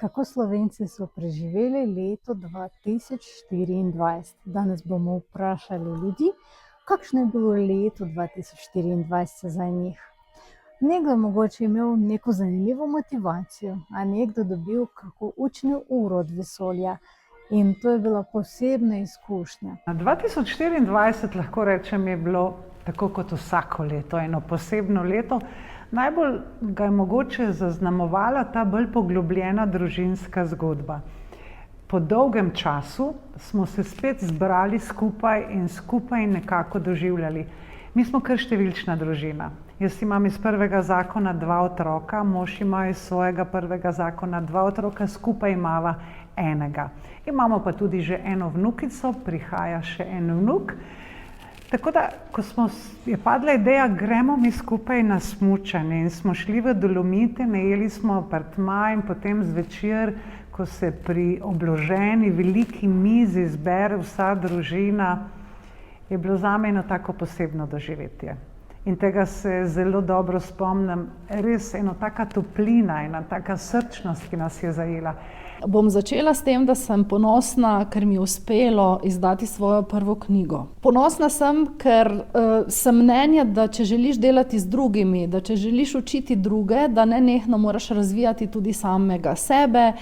Kako Slovenci so preživeli leto 2024? Danes bomo vprašali ljudi, kakšno je bilo leto 2024 za njih. Nekdo je mogoče imel neko zanimivo motivacijo, a nekdo dobil kako učni uro od vesolja in to je bila posebna izkušnja. 2024 lahko rečem je bilo tako kot vsako leto, eno posebno leto. Najbolj ga je mogoče zaznamovala ta bolj poglobljena družinska zgodba. Po dolgem času smo se spet zbrali skupaj in skupaj nekako doživljali. Mi smo kar številčna družina. Jaz imam iz prvega zakona 2 otroka, mož ima iz svojega prvega zakona 2 otroka, skupaj imava enega. Imamo pa tudi že eno vnukico, prihaja še en vnuk. Tako da, ko je padla ideja, gremo mi skupaj na smučanje in smo šli v Dolomite, najeli smo apartma in potem zvečer, ko se pri obloženi veliki mizi zbere vsa družina, je bilo zame eno tako posebno doživetje. In tega se zelo dobro spomnim, res ena taka toplina, ena taka srčnost, ki nas je zajela. Bom začela s tem, da sem ponosna, ker mi je uspelo izdati svojo prvo knjigo. Ponosna sem, ker sem mnenja, da če želiš delati z drugimi, da če želiš učiti druge, da nenehno moraš razvijati tudi samega sebe.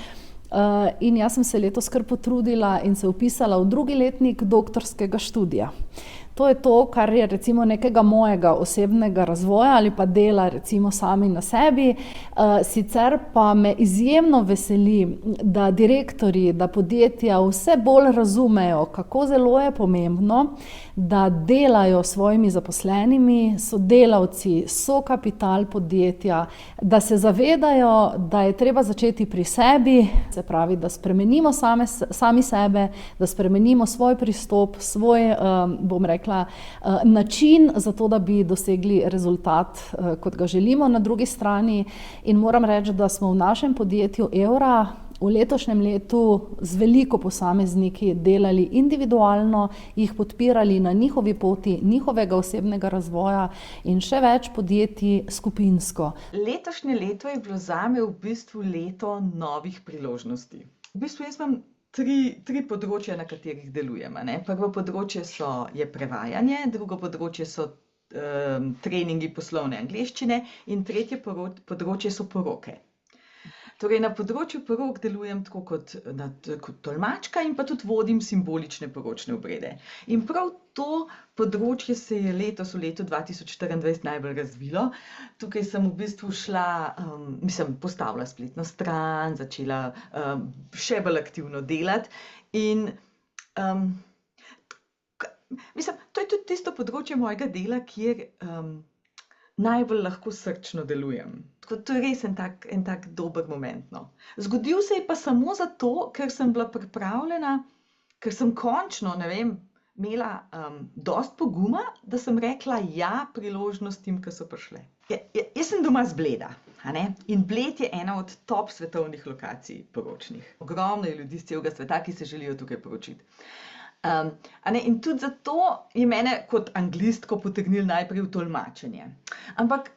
In jaz sem se letos kar potrudila in se vpisala v 2. letnik doktorskega študija. To je to, kar je recimo nekega mojega osebnega razvoja ali pa dela recimo sami na sebi. Sicer pa me izjemno veseli, da direktorji, da podjetja vse bolj razumejo, kako zelo je pomembno, da delajo s svojimi zaposlenimi, so delavci, so kapital podjetja, da se zavedajo, da je treba začeti pri sebi, se pravi, da spremenimo sami sebe, da spremenimo svoj pristop, svoj, bom rekla, način za to, da bi dosegli rezultat, kot ga želimo na drugi strani. In moram reči, da smo v našem podjetju Evra v letošnjem letu z veliko posamezniki delali individualno, jih podpirali na njihovi poti, njihovega osebnega razvoja in še več podjetij skupinsko. Letošnje leto je bilo zame v bistvu leto novih priložnosti. V bistvu jaz imam tri področja, na katerih delujem. Prvo področje je prevajanje, drugo področje so treningi poslovne angleščine in tretje področje so poroke. Torej, na področju porok delujem tako kot tolmačka in pa tudi vodim simbolične poročne obrede. In prav to področje se je letos, v letu 2024, najbolj razvilo. Tukaj sem v bistvu postavila spletno stran, začela še bolj aktivno delati. In to je tudi tisto področje mojega dela, kjer najbolj lahko srčno delujem. Tako to je res en tak dober moment. Zgodil se je pa samo zato, ker sem bila pripravljena, ker sem končno, imela dosti poguma, da sem rekla ja priložnostim, ki so prišle. Jaz sem doma z Bleda, in Bled je ena od top svetovnih lokacij poročnih. Ogromno je ljudi z celega sveta, ki se želijo tukaj poročiti. In tudi zato je mene kot anglistko potegnil najprej v tolmačenje. Ampak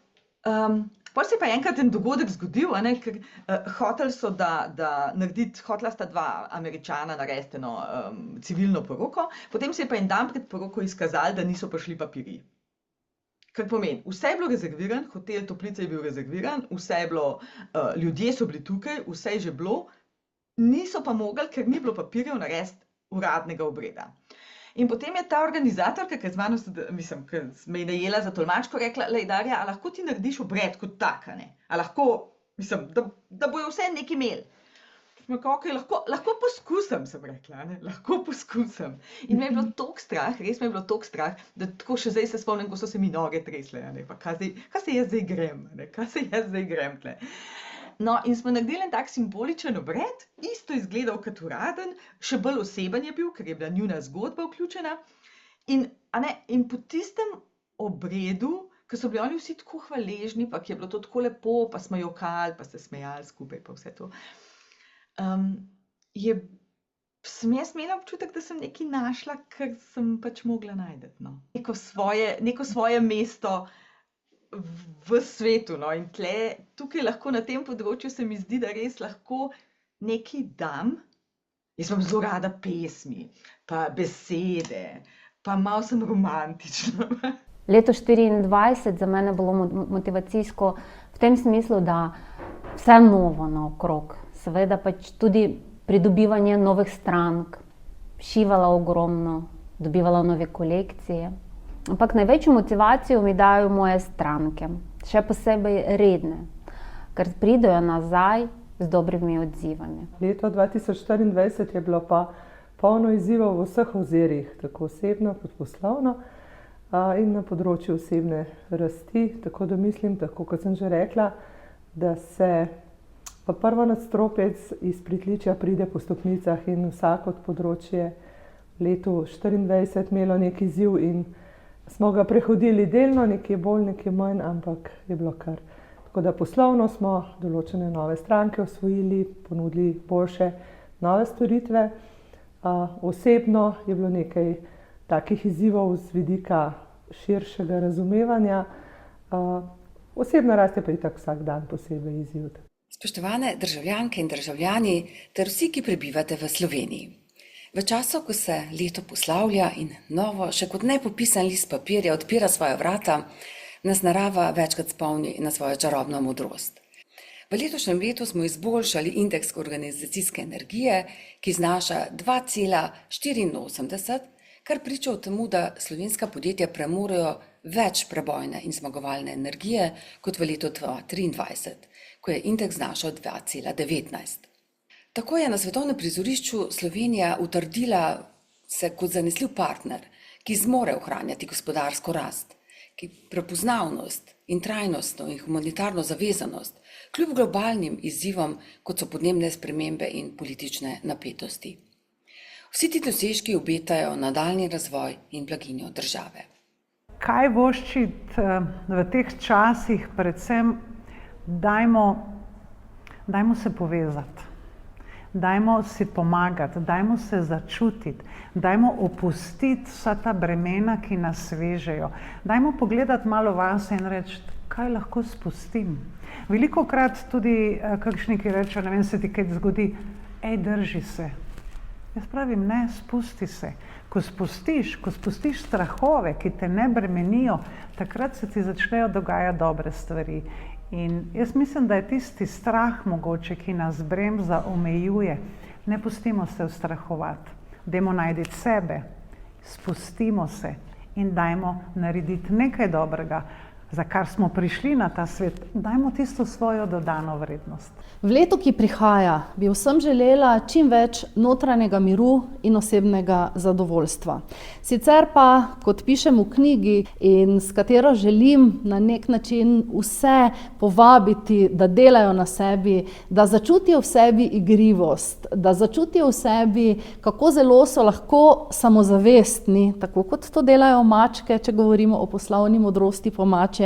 potem se je pa enkrat en dogodek zgodil, ker hotela sta 2 Američana narediti eno civilno poroko, potem se je pa en dan pred poroko izkazalo, da niso prišli papirji. Kar pomeni, vse je bilo rezerviran, hotel Toplice je bil rezerviran, vse je bilo, ljudje so bili tukaj, vse je že bilo, niso pa mogli, ker ni bilo papirjev, narediti uradnega obreda. In potem je ta organizatorka, ki je z mano, ki me je najela za tolmačko, rekla: "Lej, Darja, a lahko ti narediš obred kot tak, a lahko, da bojo vse nekaj imeli." Sem rekla: "Okej, lahko poskusim," sem rekla, lahko poskusim. In me je bilo toliko strah, res me je bilo toliko strah, da tako še zdaj se spomnim, ko so se mi noge tresle, pa kaj se jaz zdaj grem tle. No, in smo naredili en tak simboličen obred, isto izgledal kot uraden, še bolj oseben je bil, ker je bila njuna zgodba vključena. In po tistem obredu, ko so bili oni vsi tako hvaležni, pa ki je bilo to tako lepo, pa smo jokali, pa se smejali skupaj, pa vse to, sem jaz imela občutek, da sem nekaj našla, kar sem pač mogla najti. Neko svoje mesto v svetu. In tukaj lahko na tem področju se mi zdi, da res lahko nekaj dam, jaz imam zelo rada pesmi, pa besede, pa malo sem romantična. Leto 24 za mene bilo motivacijsko v tem smislu, da vse novo naokrog. Seveda pač tudi pridobivanje novih strank, šivala ogromno, dobivala nove kolekcije. Ampak največjo motivacijo mi dajo moje stranke, še posebej redne, ker pridejo nazaj z dobrimi odzivami. Leto 2024 je bilo pa polno izzivov v vseh ozirih, tako osebno kot poslovno in na področju osebne rasti. Tako da mislim, tako kot sem že rekla, da se pa prvo nadstropje iz pritličja pride po stopnicah in vsako od področje v letu 2024 imelo neki izziv in smo ga prehodili delno, nekje bolj, nekje manj, ampak je bilo kar. Tako da poslovno smo določene nove stranke osvojili, ponudili boljše nove storitve. Osebno je bilo nekaj takih izzivov z vidika širšega razumevanja. Osebna rast je pa itak vsak dan posebej izziv. Spoštovane državljanke in državljani ter vsi, ki prebivate v Sloveniji. V času, ko se leto poslavlja in novo, še kot nepopisan list papirja odpira svoja vrata, nas narava večkrat spomni na svojo čarobno modrost. V letošnjem letu smo izboljšali indeks organizacijske energije, ki znaša 2,84, kar priča o temu, da slovenska podjetja premorejo več prebojne in zmagovalne energije kot v letu 2023, ko je indeks znašal 2,19. Tako je na svetovnem prizorišču Slovenija utrdila se kot zanesljiv partner, ki zmore ohranjati gospodarsko rast, ki prepoznavnost in trajnostno in humanitarno zavezanost, kljub globalnim izzivom, kot so podnebne spremembe in politične napetosti. Vsi ti dosežki obetajo nadaljnji razvoj in blaginjo države. Kaj voščiti v teh časih, predvsem dajmo se povezati. Dajmo si pomagati, dajmo se začutiti, dajmo opustiti vsa ta bremena, ki nas vežejo. Dajmo pogledati malo vase in reči, kaj lahko spustim. Velikokrat tudi kakšni, ki rečejo, ne vem, se ti kaj zgodi, drži se. Jaz pravim, ne, spusti se. Ko spustiš strahove, ki te ne bremenijo, takrat se ti začnejo dogajati dobre stvari. In jaz mislim, da je tisti strah mogoče, ki nas bremza, omejuje. Ne pustimo se ustrahovati. Dajmo najti sebe, spustimo se in dajmo narediti nekaj dobrega, za kar smo prišli na ta svet. Dajmo tisto svojo dodano vrednost. V letu, ki prihaja, bi vsem želela čim več notranjega miru in osebnega zadovoljstva. Sicer pa, kot pišem v knjigi in s katero želim na nek način vse povabiti, da delajo na sebi, da začutijo v sebi igrivost, da začutijo v sebi, kako zelo so lahko samozavestni, tako kot to delajo mačke, če govorimo o poslovni modrosti po mače.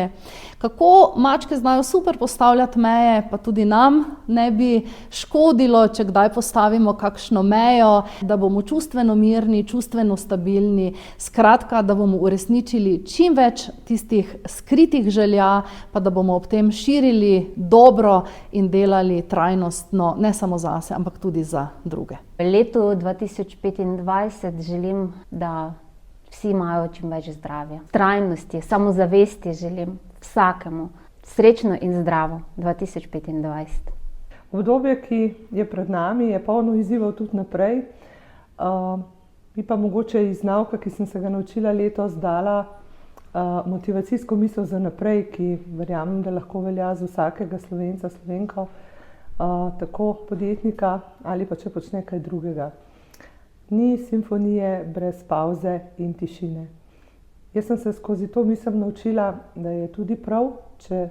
Kako mačke znajo super postavljati meje, pa tudi nam ne bi škodilo, če kdaj postavimo kakšno mejo, da bomo čustveno mirni, čustveno stabilni, skratka, da bomo uresničili čim več tistih skritih želja, pa da bomo ob tem širili dobro in delali trajnostno, ne samo zase, ampak tudi za druge. V letu 2025 želim, da vsi imajo čim več zdravja. Trajnosti, samozavesti želim vsakemu. Srečno in zdravo 2025. Obdobje, ki je pred nami, je polno izzivov tudi naprej. Bi pa mogoče iz nauka, ki sem se ga naučila letos, dala motivacijsko misel za naprej, ki verjamem, da lahko velja za vsakega Slovenca, Slovenko, tako podjetnika ali pa če počne kaj drugega. Ni simfonije brez pavze in tišine. Jaz sem se skozi to misel naučila, da je tudi prav, če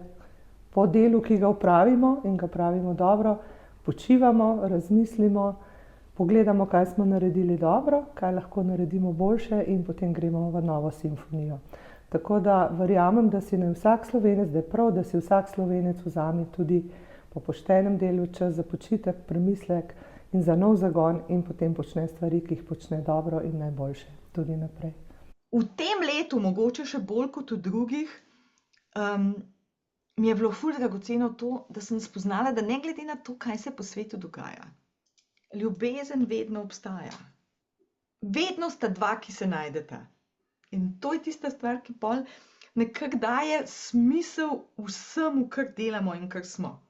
po delu, ki ga opravimo in ga pravimo dobro, počivamo, razmislimo, pogledamo, kaj smo naredili dobro, kaj lahko naredimo boljše in potem gremo v novo simfonijo. Tako da verjamem, da si vsak Slovenec, da je prav, da si vsak Slovenec vzame tudi po poštenem delu čas za počitek, premislek in za nov zagon in potem počne stvari, ki jih počne dobro in najboljše tudi naprej. V tem letu, mogoče še bolj kot v drugih, mi je bilo ful dragoceno to, da sem spoznala, da ne glede na to, kaj se po svetu dogaja, ljubezen vedno obstaja. Vedno sta dva, ki se najdeta. In to je tista stvar, ki pol nekako daje smisel vsemu, kar delamo in kar smo.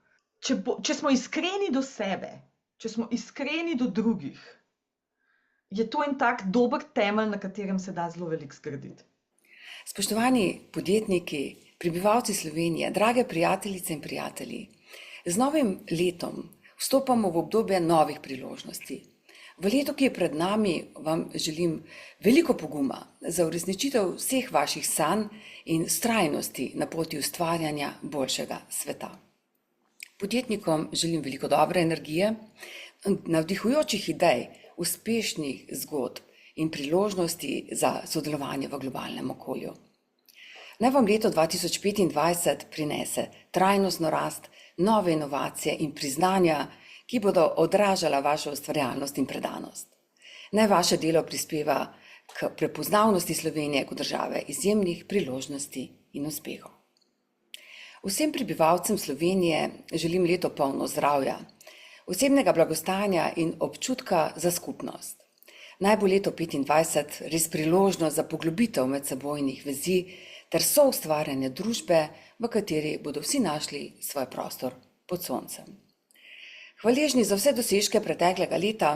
Če smo iskreni do sebe, če smo iskreni do drugih, je to en tak dober temelj, na katerem se da zelo veliko zgraditi. Spoštovani podjetniki, prebivalci Slovenije, drage prijateljice in prijatelji, z novim letom vstopamo v obdobje novih priložnosti. V letu, ki je pred nami, vam želim veliko poguma za uresničitev vseh vaših sanj in vztrajnosti na poti ustvarjanja boljšega sveta. Podjetnikom želim veliko dobre energije, navdihujočih idej, uspešnih zgodb in priložnosti za sodelovanje v globalnem okolju. Naj vam leto 2025 prinese trajnostno rast, nove inovacije in priznanja, ki bodo odražala vašo ustvarjalnost in predanost. Naj vaše delo prispeva k prepoznavnosti Slovenije kot države izjemnih priložnosti in uspehov. Vsem prebivalcem Slovenije želim leto polno zdravja, osebnega blagostanja in občutka za skupnost. Naj bo leto 2025 res priložnost za poglobitev medsebojnih vezi ter soustvarjanje družbe, v kateri bodo vsi našli svoj prostor pod soncem. Hvaležni za vse dosežke preteklega leta,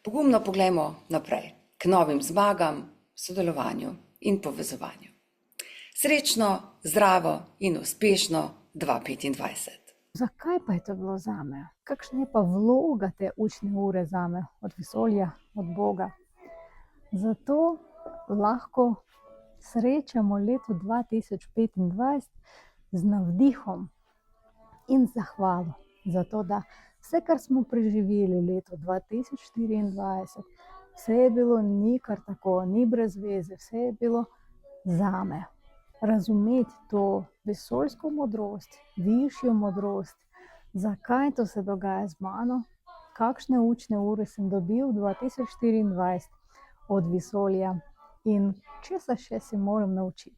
pogumno poglejmo naprej, k novim zmagam, sodelovanju in povezovanju. Srečno, zdravo in uspešno 2025. Zakaj pa je to bilo zame? Kakšna je pa vloga te učne ure zame od vesolja, od Boga? Zato lahko srečamo leto 2025 z navdihom in zahvalo za to, da vse, kar smo preživeli leto 2024, vse je bilo ni kar tako, ni brez veze, vse je bilo zame. Razumeti to vesoljsko modrost, višjo modrost, zakaj to se dogaja z mano, kakšne učne ure sem dobil 2024 od vesolja in česa še se moram naučiti.